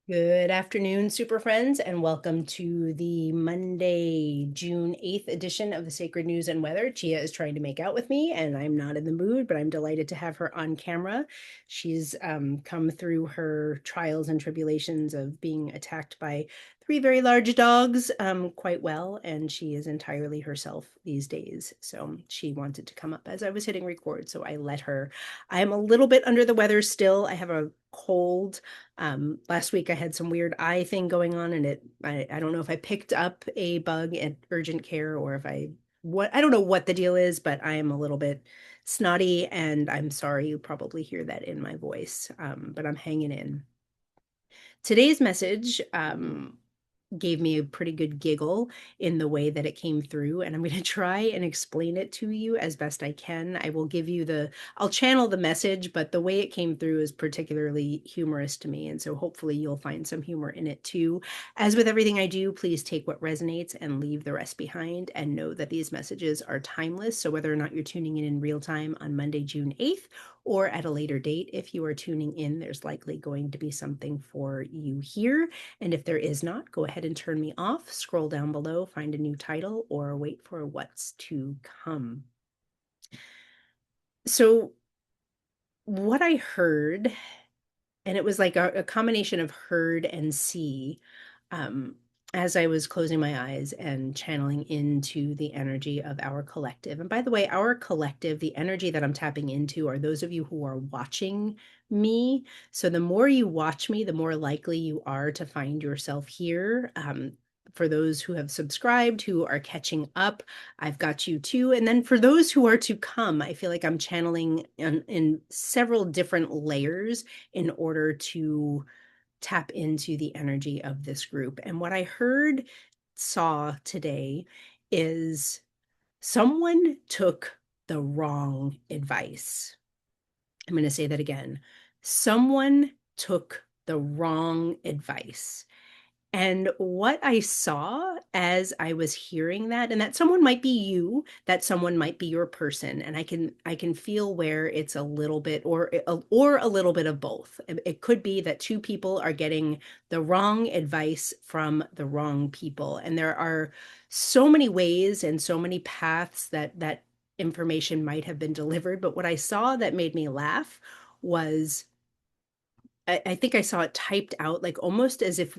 Good afternoon, super friends, and welcome to the Monday, June 8th edition of the Sacred News and Weather. Chia is trying to make out with me, and I'm not in the mood, but I'm delighted to have her on camera. She's come through her trials and tribulations of being attacked by three very large dogs quite well, and she is entirely herself these days. So she wanted to come up as I was hitting record, so I let her. I'm a little bit under the weather still. I have a cold. Last week I had some weird eye thing going on, and I don't know if I picked up a bug at urgent care or if I don't know what the deal is, but I am a little bit snotty, and I'm sorry you probably hear that in my voice. But I'm hanging in. Today's message gave me a pretty good giggle in the way that it came through, and I'm going to try and explain it to you as best I can. I'll channel the message, but the way it came through is particularly humorous to me, and so hopefully you'll find some humor in it too. As with everything I do, please take what resonates and leave the rest behind, and know that these messages are timeless. So whether or not you're tuning in real time on Monday, June 8th, or at a later date, if you are tuning in, there's likely going to be something for you here. And if there is not, go ahead and turn me off, scroll down below, find a new title, or wait for what's to come. So what I heard, and it was like a combination of heard and see, um, as I was closing my eyes and channeling into the energy of our collective. And by the way, our collective, the energy that I'm tapping into are those of you who are watching me. So the more you watch me, the more likely you are to find yourself here. For those who have subscribed, who are catching up, I've got you too. And then for those who are to come, I feel like I'm channeling in several different layers in order to tap into the energy of this group. And what I saw today is someone took the wrong advice. I'm going to say that again. Someone took the wrong advice. And what I saw as I was hearing that, and that someone might be you, that someone might be your person, and I can feel where it's a little bit or a little bit of both. It could be that two people are getting the wrong advice from the wrong people, and there are so many ways and so many paths that information might have been delivered. But what I saw that made me laugh was I think I saw it typed out, like almost as if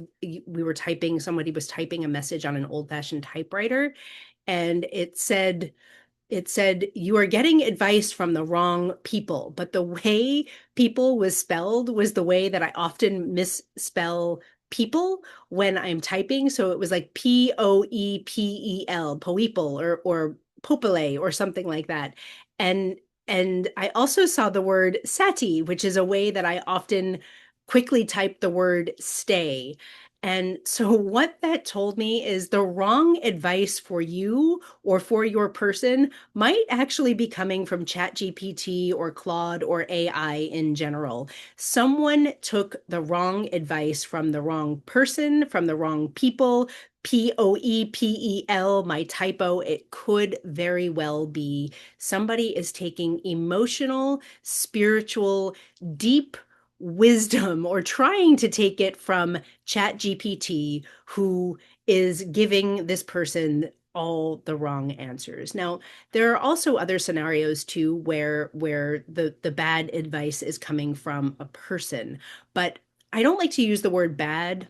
somebody was typing a message on an old-fashioned typewriter, and it said, you are getting advice from the wrong people. But the way people was spelled was the way that I often misspell people when I'm typing. So it was like Poepel, poepel, or popele, or something like that. And and I also saw the word sati, which is a way that I often quickly type the word stay. And so what that told me is the wrong advice for you or for your person might actually be coming from ChatGPT or Claude or AI in general. Someone took the wrong advice from the wrong person, from the wrong people. Poepel, my typo, it could very well be somebody is taking emotional, spiritual, deep wisdom or trying to take it from ChatGPT, who is giving this person all the wrong answers. Now, there are also other scenarios too where the bad advice is coming from a person, but I don't like to use the word bad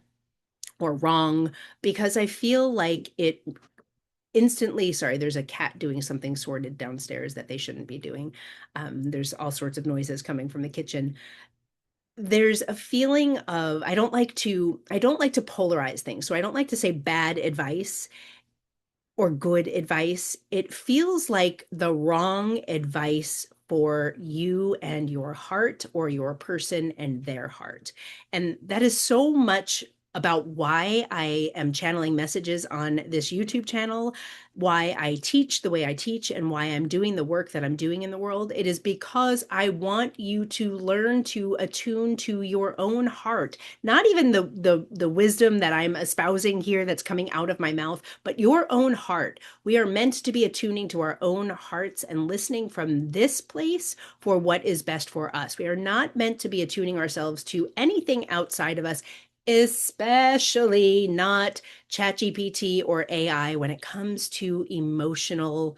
or wrong because I feel like it instantly, sorry, there's a cat doing something sordid downstairs that they shouldn't be doing. There's all sorts of noises coming from the kitchen. There's a feeling of I don't like to polarize things. So I don't like to say bad advice or good advice. It feels like the wrong advice for you and your heart, or your person and their heart. And that is so much about why I am channeling messages on this YouTube channel, why I teach the way I teach, and why I'm doing the work that I'm doing in the world. It is because I want you to learn to attune to your own heart, not even the wisdom that I'm espousing here that's coming out of my mouth, but your own heart. We are meant to be attuning to our own hearts and listening from this place for what is best for us. We are not meant to be attuning ourselves to anything outside of us, Especially not ChatGPT or AI when it comes to emotional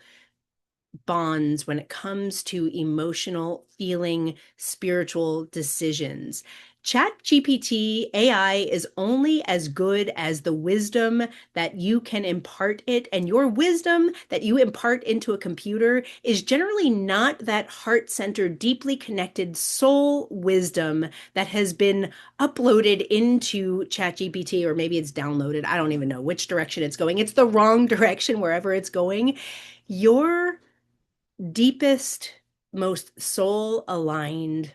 bonds, when it comes to emotional, feeling, spiritual decisions. Chat GPT AI is only as good as the wisdom that you can impart it, and your wisdom that you impart into a computer is generally not that heart-centered, deeply connected soul wisdom that has been uploaded into Chat GPT, or maybe it's downloaded. I don't even know which direction it's going. It's the wrong direction wherever it's going. Your deepest, most soul aligned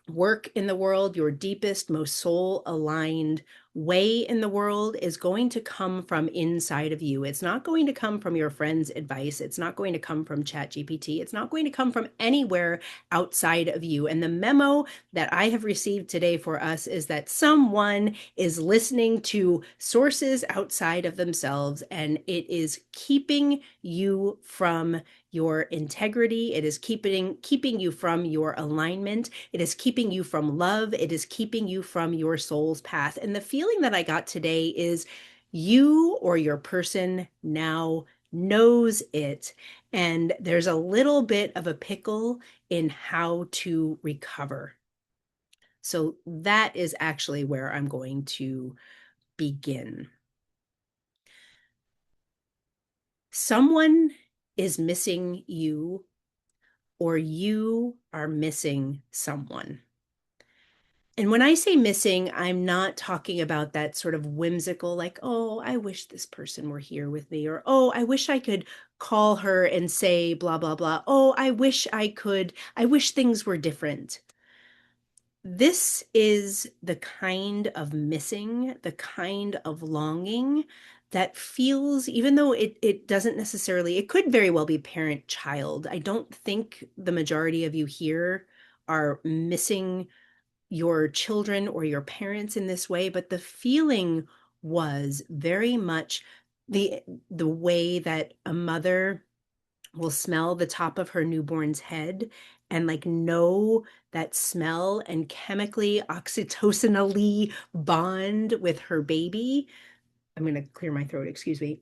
work in the world, your deepest, most soul aligned way in the world is going to come from inside of you. It's not going to come from your friend's advice. It's not going to come from ChatGPT. It's not going to come from anywhere outside of you. And the memo that I have received today for us is that someone is listening to sources outside of themselves, and it is keeping you from your integrity. It is keeping you from your alignment. It is keeping you from love. It is keeping you from your soul's path. And the feeling that I got today is you or your person now knows it. And there's a little bit of a pickle in how to recover. So that is actually where I'm going to begin. Someone is missing you, or you are missing someone. And when I say missing, I'm not talking about that sort of whimsical, like, oh, I wish this person were here with me, or oh, I wish I could call her and say blah, blah, blah. Oh, I wish things were different. This is the kind of missing, the kind of longing that feels, even though it doesn't necessarily, it could very well be parent-child. I don't think the majority of you here are missing your children or your parents in this way, but the feeling was very much the the way that a mother will smell the top of her newborn's head and like know that smell and chemically oxytocinally bond with her baby. I'm going to clear my throat, excuse me.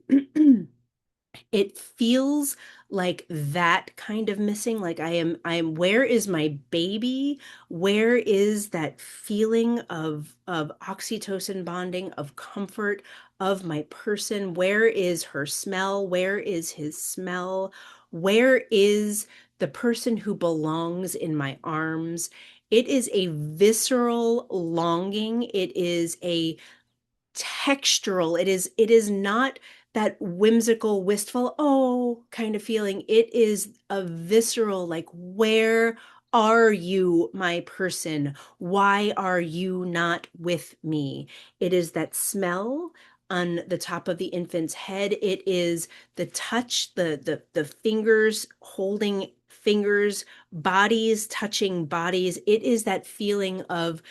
It feels like that kind of missing, like I am where is my baby? Where is that feeling of oxytocin bonding, of comfort, of my person? Where is her smell? Where is his smell? Where is the person who belongs in my arms? It is a visceral longing. It is a textural. It is not that whimsical, wistful, oh, kind of feeling. It is a visceral, like, where are you, my person? Why are you not with me? It is that smell on the top of the infant's head. It is the touch, the fingers holding fingers, bodies touching bodies. It is that feeling of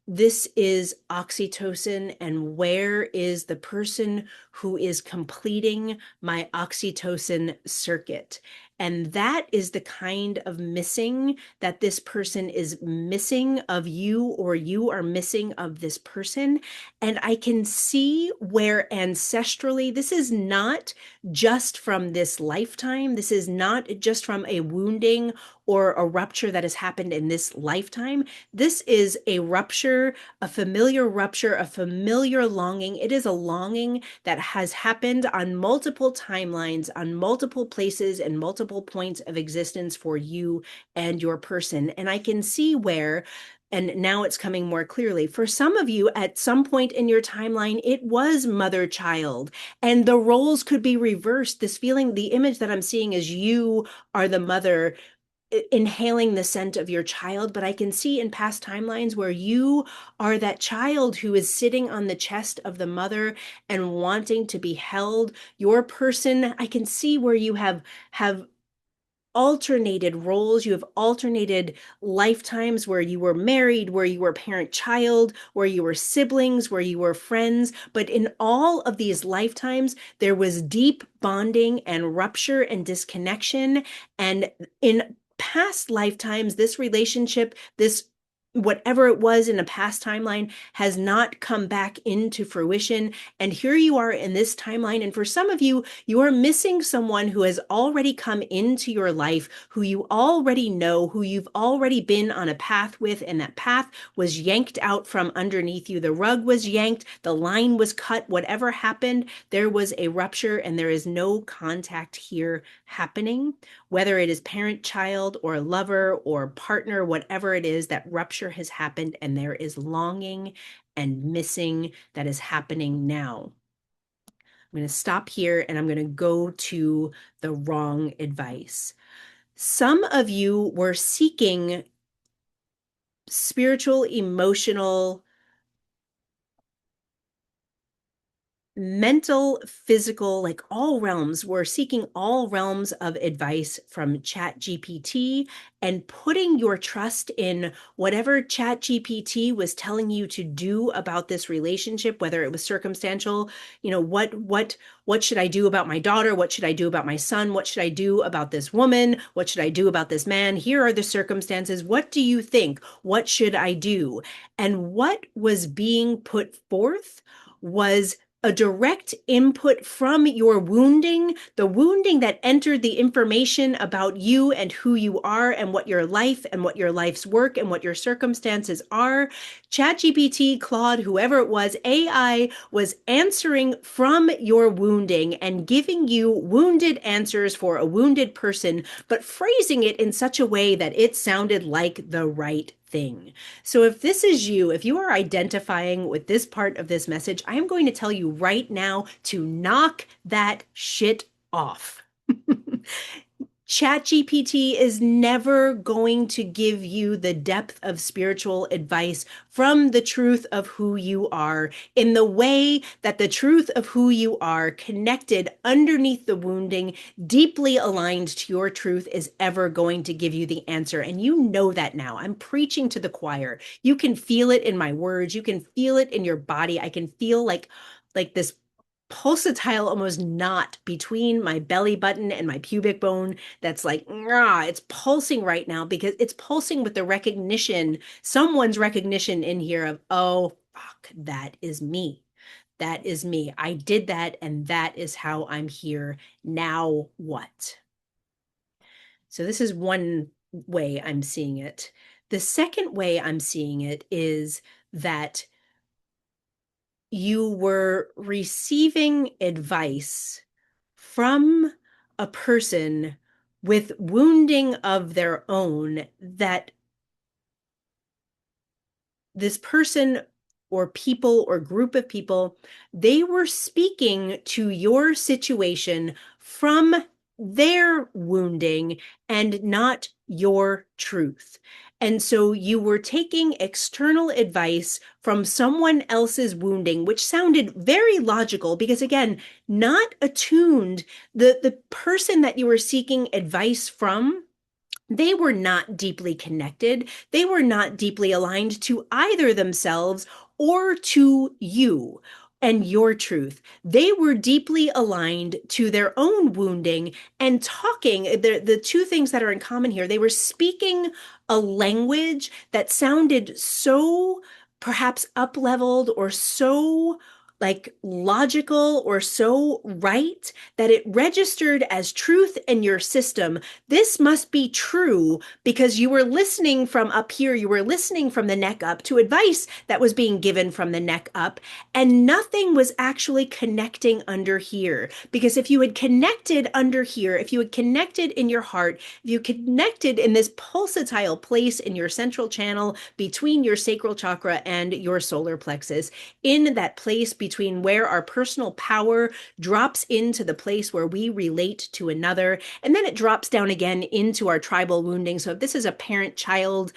this is oxytocin, and where is the person who is completing my oxytocin circuit? And that is the kind of missing that this person is missing of you, or you are missing of this person. And I can see where ancestrally, this is not just from this lifetime. This is not just from a wounding or a rupture that has happened in this lifetime. This is a rupture, a familiar longing. It is a longing that has happened on multiple timelines, on multiple places, and multiple points of existence for you and your person. And I can see where, and now it's coming more clearly, for some of you at some point in your timeline, it was mother child, and the roles could be reversed. This feeling, the image that I'm seeing is you are the mother inhaling the scent of your child, but I can see in past timelines where you are that child who is sitting on the chest of the mother and wanting to be held. Your person, I can see where you have alternated roles. You have alternated lifetimes where you were married, where you were parent child, where you were siblings, where you were friends. But in all of these lifetimes, there was deep bonding and rupture and disconnection. And in past lifetimes, this relationship, this whatever it was in a past timeline has not come back into fruition. And here you are in this timeline. And for some of you, you are missing someone who has already come into your life, who you already know, who you've already been on a path with, and that path was yanked out from underneath you. The rug was yanked, the line was cut, whatever happened, there was a rupture, and there is no contact here happening. Whether it is parent, child, or lover, or partner, whatever it is, that rupture has happened, and there is longing and missing that is happening now. I'm going to stop here and I'm going to go to the wrong advice. Some of you were seeking spiritual, emotional, mental, physical, like all realms. We're seeking all realms of advice from ChatGPT and putting your trust in whatever ChatGPT was telling you to do about this relationship, whether it was circumstantial, what should I do about my daughter? What should I do about my son? What should I do about this woman? What should I do about this man? Here are the circumstances. What do you think? What should I do? And what was being put forth was a direct input from your wounding, the wounding that entered the information about you and who you are and what your life and what your life's work and what your circumstances are. ChatGPT, Claude, whoever it was, AI was answering from your wounding and giving you wounded answers for a wounded person, but phrasing it in such a way that it sounded like the right thing. So if this is you, if you are identifying with this part of this message, I am going to tell you right now to knock that shit off. ChatGPT is never going to give you the depth of spiritual advice from the truth of who you are in the way that the truth of who you are, connected underneath the wounding, deeply aligned to your truth, is ever going to give you the answer. And you know that now. I'm preaching to the choir. You can feel it in my words. You can feel it in your body. I can feel like this pulsatile almost knot between my belly button and my pubic bone that's like, it's pulsing right now because it's pulsing with the recognition, someone's recognition in here of, oh, fuck, that is me. That is me. I did that, and that is how I'm here. Now what? So this is one way I'm seeing it. The second way I'm seeing it is that you were receiving advice from a person with wounding of their own, that this person or people or group of people, they were speaking to your situation from their wounding and not your truth. And so you were taking external advice from someone else's wounding, which sounded very logical because, again, not attuned. The person that you were seeking advice from, they were not deeply connected. They were not deeply aligned to either themselves or to you and your truth. They were deeply aligned to their own wounding and talking. The two things that are in common here, they were speaking a language that sounded so perhaps up-leveled or so like logical or so right that it registered as truth in your system. This must be true because you were listening from up here. You were listening from the neck up to advice that was being given from the neck up, and nothing was actually connecting under here. Because if you had connected under here, if you had connected in your heart, if you connected in this pulsatile place in your central channel between your sacral chakra and your solar plexus, in that place between where our personal power drops into the place where we relate to another, and then it drops down again into our tribal wounding. So if this is a parent-child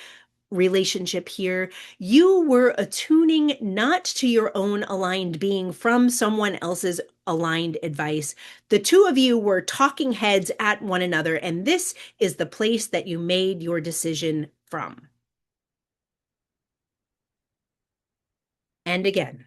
relationship here, you were attuning not to your own aligned being from someone else's aligned advice. The two of you were talking heads at one another, and this is the place that you made your decision from. And again,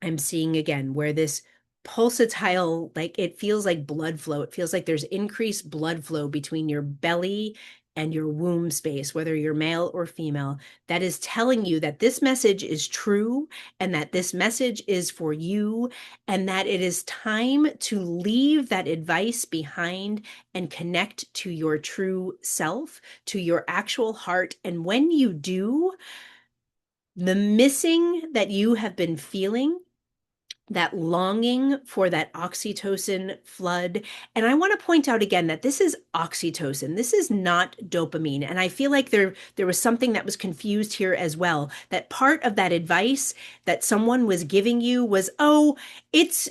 I'm seeing again where this pulsatile, like it feels like blood flow. It feels like there's increased blood flow between your belly and your womb space, whether you're male or female, that is telling you that this message is true and that this message is for you and that it is time to leave that advice behind and connect to your true self, to your actual heart. And when you do, the missing that you have been feeling, that longing for that oxytocin flood. And I want to point out again that this is oxytocin. This is not dopamine. And I feel like there was something that was confused here as well. That part of that advice that someone was giving you was, oh, it's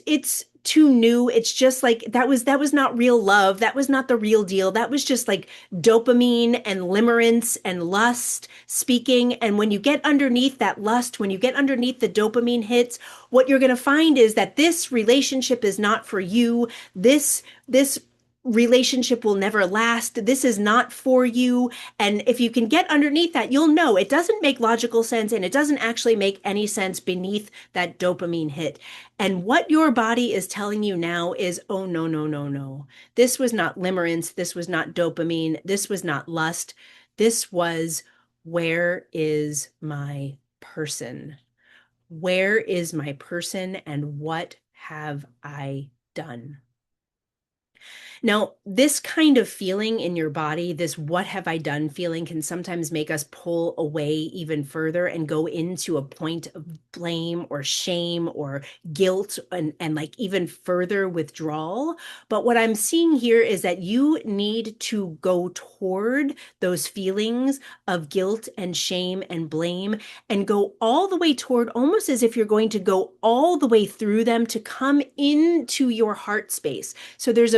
too new. It's just like that was not real love. That was not the real deal. That was just like dopamine and limerence and lust speaking. And when you get underneath that lust, when you get underneath the dopamine hits, what you're going to find is that this relationship is not for you. This relationship will never last. This is not for you. And if you can get underneath that, you'll know it doesn't make logical sense and it doesn't actually make any sense beneath that dopamine hit. And what your body is telling you now is, oh, no, no, no, no. This was not limerence. This was not dopamine. This was not lust. This was, where is my person? Where is my person and what have I done? Now, this kind of feeling in your body, this what have I done feeling, can sometimes make us pull away even further and go into a point of blame or shame or guilt and like even further withdrawal. But what I'm seeing here is that you need to go toward those feelings of guilt and shame and blame and go all the way toward, almost as if you're going to go all the way through them to come into your heart space. So there's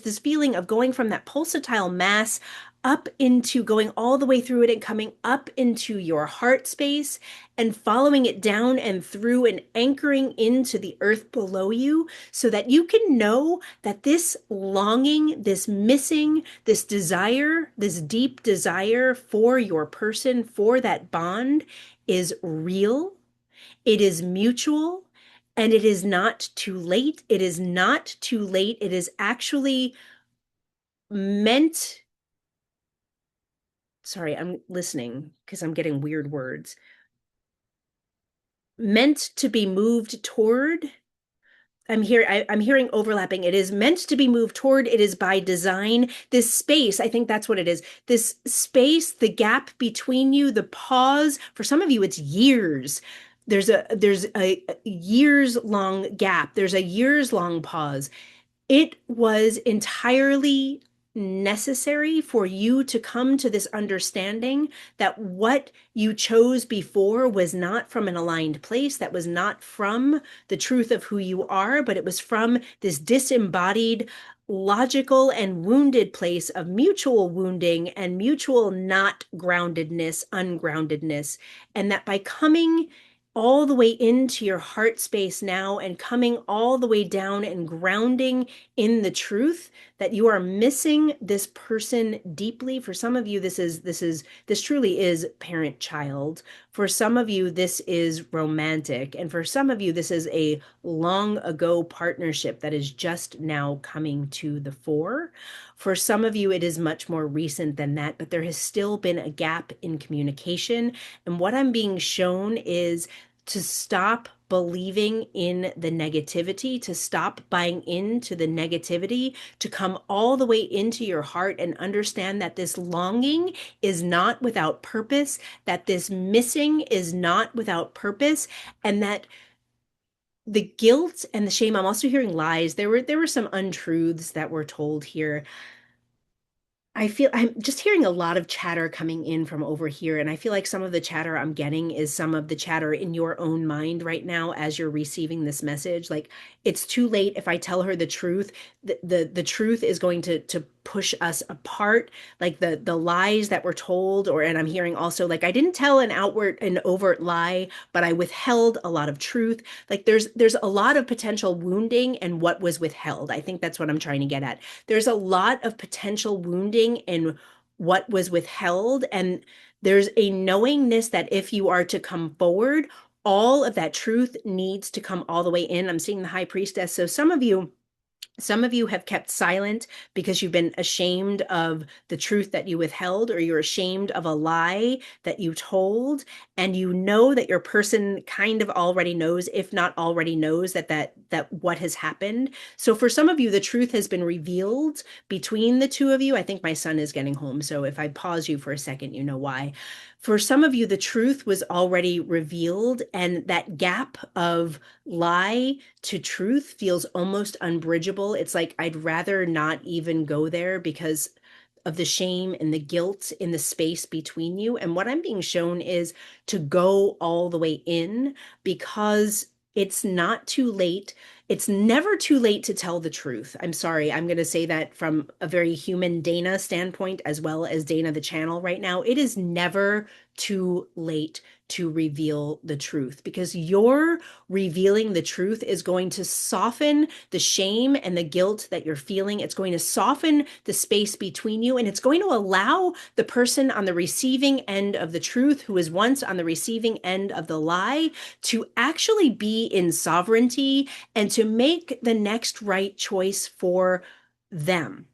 this feeling of going from that pulsatile mass up into going all the way through it and coming up into your heart space and following it down and through and anchoring into the earth below you so that you can know that this longing, this missing, this desire, this deep desire for your person, for that bond is real. It is mutual. And it is not too late. It is not too late. It is actually meant. Sorry, I'm listening because I'm getting weird words. Meant to be moved toward. I'm hearing overlapping. It is meant to be moved toward. It is by design. This space, I think that's what it is. This space, the gap between you, the pause. For some of you, it's years. There's a years long gap. There's a years long pause. It was entirely necessary for you to come to this understanding that what you chose before was not from an aligned place, that was not from the truth of who you are, but it was from this disembodied, logical, and wounded place of mutual wounding and mutual not groundedness, ungroundedness. And that by coming all the way into your heart space now and coming all the way down and grounding in the truth that you are missing this person deeply. For some of you, this truly is parent child. For some of you, this is romantic. And for some of you, this is a long ago partnership that is just now coming to the fore. For some of you, it is much more recent than that, but there has still been a gap in communication. And what I'm being shown is to stop believing in the negativity, to stop buying into the negativity, to come all the way into your heart and understand that this longing is not without purpose, that this missing is not without purpose, and that the guilt and the shame, I'm also hearing lies. There were some untruths that were told here. I feel I'm just hearing a lot of chatter coming in from over here, and I feel like some of the chatter I'm getting is some of the chatter in your own mind right now as you're receiving this message. Like, it's too late if I tell her the truth. The truth is going to push us apart. Like the lies that were told, and I'm hearing also like I didn't tell an overt lie, but I withheld a lot of truth. Like there's a lot of potential wounding and what was withheld. I think that's what I'm trying to get at. There's a lot of potential wounding in what was withheld. And there's a knowingness that if you are to come forward, all of that truth needs to come all the way in. I'm seeing the high priestess. So some of you, Some of you have kept silent because you've been ashamed of the truth that you withheld, or you're ashamed of a lie that you told, and you know that your person kind of already knows, if not already knows, that what has happened. So for some of you, the truth has been revealed between the two of you. I think my son is getting home, so if I pause you for a second, you know why. For some of you, the truth was already revealed, and that gap of lie to truth feels almost unbridgeable. It's like I'd rather not even go there because of the shame and the guilt in the space between you. And what I'm being shown is to go all the way in, because it's not too late. It's never too late to tell the truth. I'm sorry. I'm going to say that from a very human Dana standpoint, as well as Dana the channel right now. It is never too late to reveal the truth, because your revealing the truth is going to soften the shame and the guilt that you're feeling. It's going to soften the space between you, and it's going to allow the person on the receiving end of the truth, who was once on the receiving end of the lie, to actually be in sovereignty and to make the next right choice for them.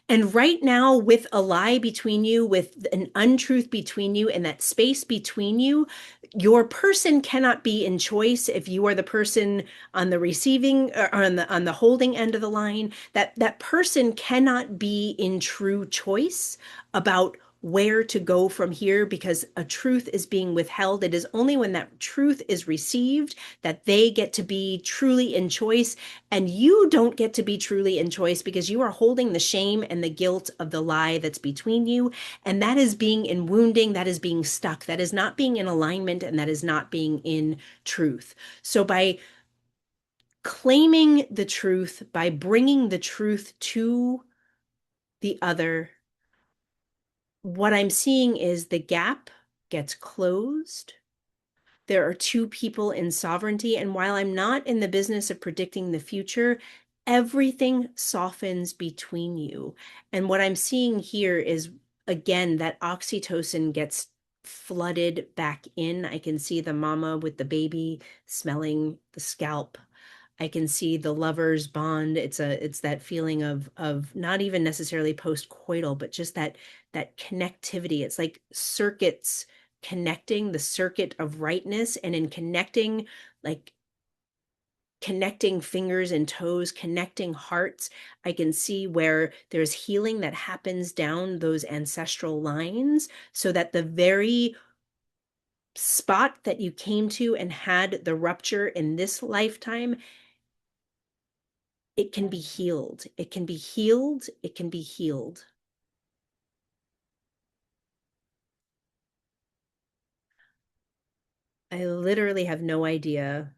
And right now, with a lie between you, with an untruth between you, and that space between you, your person cannot be in choice. If you are the person on the receiving, or on the holding end of the line, that person cannot be in true choice about where to go from here, because a truth is being withheld. It is only when that truth is received that they get to be truly in choice, and you don't get to be truly in choice because you are holding the shame and the guilt of the lie that's between you. And that is being in wounding, that is being stuck, that is not being in alignment, and that is not being in truth. So by claiming the truth, by bringing the truth to the other, what I'm seeing is the gap gets closed. There are two people in sovereignty. And while I'm not in the business of predicting the future, everything softens between you. And what I'm seeing here is, again, that oxytocin gets flooded back in. I can see the mama with the baby smelling the scalp. I can see the lovers bond. It's that feeling of not even necessarily post-coital, but just that connectivity. It's like circuits connecting, the circuit of rightness, and in connecting, like connecting fingers and toes, connecting hearts, I can see where there's healing that happens down those ancestral lines, so that the very spot that you came to and had the rupture in this lifetime, it can be healed. It can be healed. It can be healed. I literally have no idea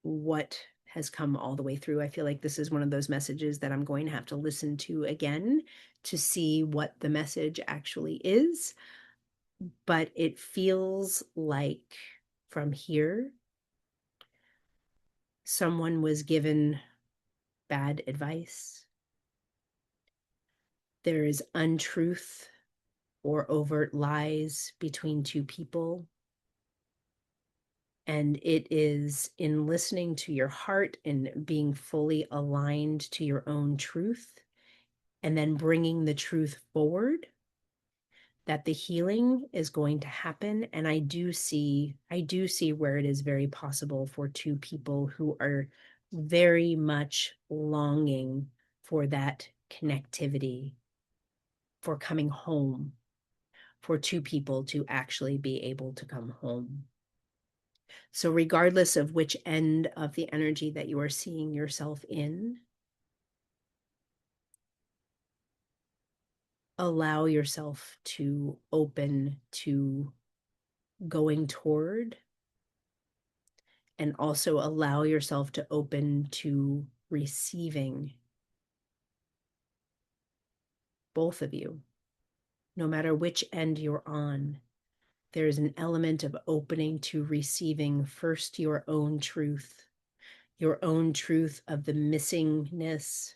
what has come all the way through. I feel like this is one of those messages that I'm going to have to listen to again to see what the message actually is. But it feels like from here, someone was given bad advice. There is untruth or overt lies between two people. And it is in listening to your heart and being fully aligned to your own truth, and then bringing the truth forward, that the healing is going to happen. And I do see where it is very possible for two people who are very much longing for that connectivity, for coming home, for two people to actually be able to come home. So regardless of which end of the energy that you are seeing yourself in, allow yourself to open to going toward, and also allow yourself to open to receiving, both of you. No matter which end you're on, there's an element of opening to receiving first your own truth of the missingness,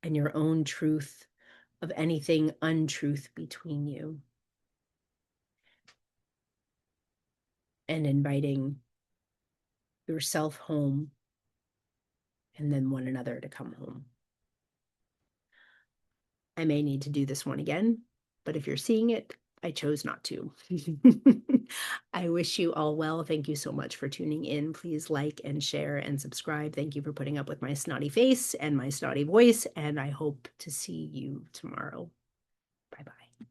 and your own truth of anything untruth between you, and inviting yourself home and then one another to come home. I may need to do this one again, but if you're seeing it, I chose not to. I wish you all well. Thank you so much for tuning in. Please like and share and subscribe. Thank you for putting up with my snotty face and my snotty voice, and I hope to see you tomorrow. Bye-bye.